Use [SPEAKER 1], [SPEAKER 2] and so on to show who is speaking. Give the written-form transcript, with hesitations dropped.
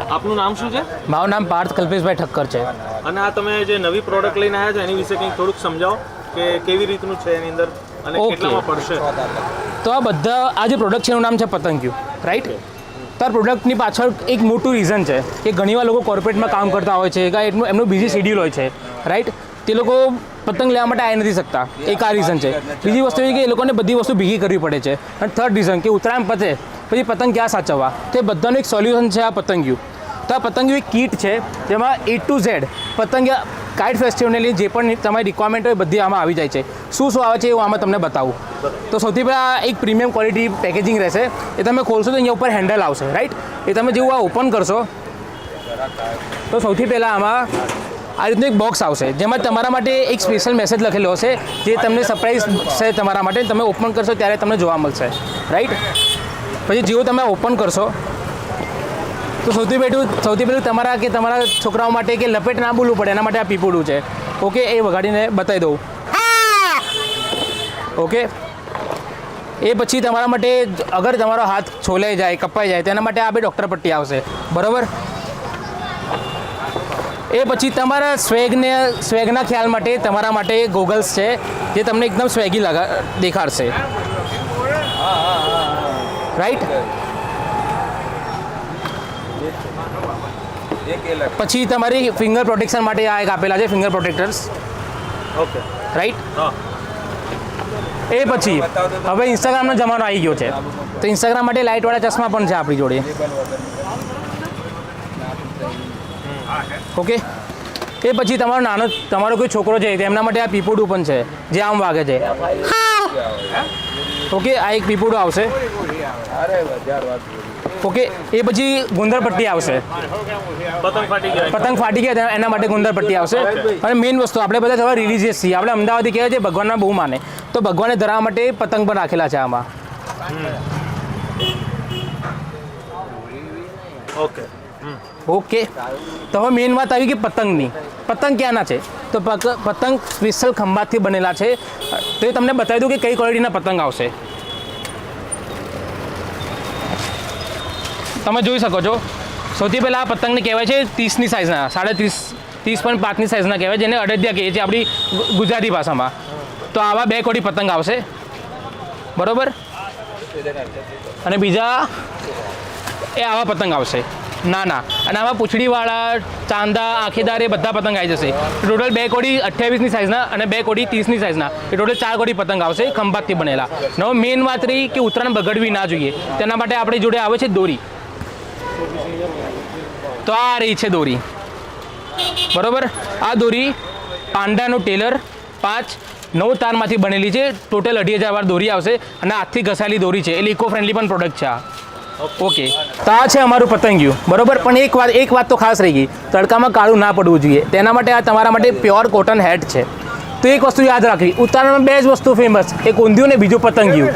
[SPEAKER 1] આપનું નામ શું છે?
[SPEAKER 2] મારું નામ પાર્થ કલ્પેશભાઈ ઠક્કર છે.
[SPEAKER 1] અને આ તમે જે નવી પ્રોડક્ટ લઈને આવ્યા છો એની વિશે કંઈક થોડુંક સમજાવો કે કેવી રીતનું છે એની અંદર અને કેટલામાં પડશે?
[SPEAKER 2] તો આ બધા આ જે પ્રોડક્ટ છે એનું નામ છે પતંગિયું, રાઈટ? તો આ પ્રોડક્ટની પાછળ એક મોટું રીઝન છે કે ઘણીવાર લોકો કોર્પોરેટમાં કામ કરતા હોય છે કે એમનું બીજી શેડ્યુલ હોય છે, રાઈટ? તે લોકો પતંગ લેવા માટે આવી નથી શકતા, એક આ રીઝન છે. બીજી વસ્તુ એ કે એ લોકોને બધી વસ્તુ ભેગી કરવી પડે છે. અને થર્ડ રીઝન કે ઉત્તરાયણ પતે પછી પતંગ ક્યાં સાચવવા, તે બધાનું એક સોલ્યુશન છે આ પતંગિયું. તો આ પતંગિયું એક કીટ છે જેમાં A to Z પતંગ કાઇટ ફેસ્ટિવલની જે પણ તમારી રિક્વાયરમેન્ટ હોય બધી આમાં આવી જાય છે. શું શું આવે છે હું આમાં તમને બતાવું. તો સૌથી પહેલાં એક પ્રીમિયમ ક્વોલિટી પેકેજિંગ રહેશે. એ તમે ખોલશો તો અહીંયા ઉપર હેન્ડલ આવશે, રાઈટ? એ તમે જેવું આ ઓપન કરશો તો સૌથી પહેલાં આમાં આ રીતનું એક બોક્સ આવશે જેમાં તમારા માટે એક સ્પેશિયલ મેસેજ લખેલો હશે જે તમને સરપ્રાઈઝ છે તમારા માટે. તમે ઓપન કરશો ત્યારે તમને જોવા મળશે, રાઈટ? પછી જેવું તમે ઓપન કરશો તો સૌથી પહેલું તમારા છોકરાઓ માટે કે લપેટ ના બોલવું પડે એના માટે આ પીપોડું છે. ઓકે, એ વગાડીને બતાવી દઉં. ઓકે, એ પછી તમારા માટે અગર તમારો હાથ છોલાઈ જાય, કપાઈ જાય તેના માટે આ બે ડૉક્ટર પટ્ટી આવશે, બરાબર? એ પછી તમારા સ્વેગના ખ્યાલ માટે તમારા માટે ગોગલ્સ છે જે તમને એકદમ સ્વેગી દેખાડશે, રાઈટ? પછી તમારી ફિંગર પ્રોટેક્શન માટે આ એક આપેલા છે, ફિંગર પ્રોટેક્ટર્સ.
[SPEAKER 1] Okay,
[SPEAKER 2] right? એ પછી હવે ઇન્સ્ટાગ્રામનો જમાનો આવી ગયો છે તો ઇન્સ્ટાગ્રામ માટે લાઇટવાળા ચશ્મા પણ છે આપણી જોડે. ઓકે, એ પછી તમારો કોઈ છોકરો છે તેમના માટે આ પીપોડું પણ છે જે આમ વાગે છે. ઓકે, આ એક પીપોડું આવશે. ઓકે, એ પછી ગુંદર પટ્ટી આવશે. પતંગ ફાટી ગયા એના માટે ગુંદર પટ્ટી આવશે. અને મેઇન વસ્તુ આપણે બધા થવા રિલિજિયસ છીએ, આપણે અમદાવાદી કહેવાય છે ભગવાનના બહુ માને, તો ભગવાનને ધરાવવા માટે પતંગ પણ રાખેલા છે આમાં.
[SPEAKER 1] ઓકે
[SPEAKER 2] ઓકે, તો હવે મેઇન વાત આવી કે પતંગની. પતંગ ક્યાંના છે? તો પતંગ સ્પેશિયલ ખંભાતથી બનેલા છે. તો એ તમને બતાવી દઉં કે કઈ ક્વોલિટીના પતંગ આવશે. તમે જોઈ શકો છો. સૌથી પહેલાં આ પતંગને કહેવાય છે 30ની સાઇઝના, 30.5ની સાઇઝના કહેવાય, જેને અડદિયા કહીએ છીએ આપણી ગુજરાતી ભાષામાં. તો આવા 2 કોડી પતંગ આવશે, બરાબર? અને બીજા એ આવા પતંગ આવશે નાના. અને આમાં પૂંછડીવાળા, ચાંદા, આંખીદાર એ બધા પતંગ આવી જશે. ટોટલ 2 કોડી 28ની સાઇઝના અને 2 કોડી 30ની સાઇઝના, એ ટોટલ 4 કોડી પતંગ આવશે ખંભાતથી બનેલા. હવે મેઇન વાત રહી કે ઉત્તરાયણ બગડવી ના જોઈએ તેના માટે આપણી જોડે આવે છે દોરી. તો આ રહી છે દોરી, બરાબર? આ દોરી પાંડાનો ટેલર 5-9 તારમાંથી બનેલી છે. ટોટલ 2,500 વાર દોરી આવશે અને હાથથી ઘસાયેલી દોરી છે, એટલે ઇકો ફ્રેન્ડલી પણ પ્રોડક્ટ છે આ. ઓકે, તો આ છે અમારું પતંગિયું, બરાબર? પણ એક વાત તો ખાસ રહી ગઈ, તડકામાં કાળું ના પડવું જોઈએ તેના માટે આ તમારા માટે પ્યોર કોટન હેટ છે. તો એક વસ્તુ યાદ રાખવી, ઉત્તરાયણમાં 2 જ વસ્તુ ફેમસ, એક ઊંધિયું ને બીજું પતંગિયું.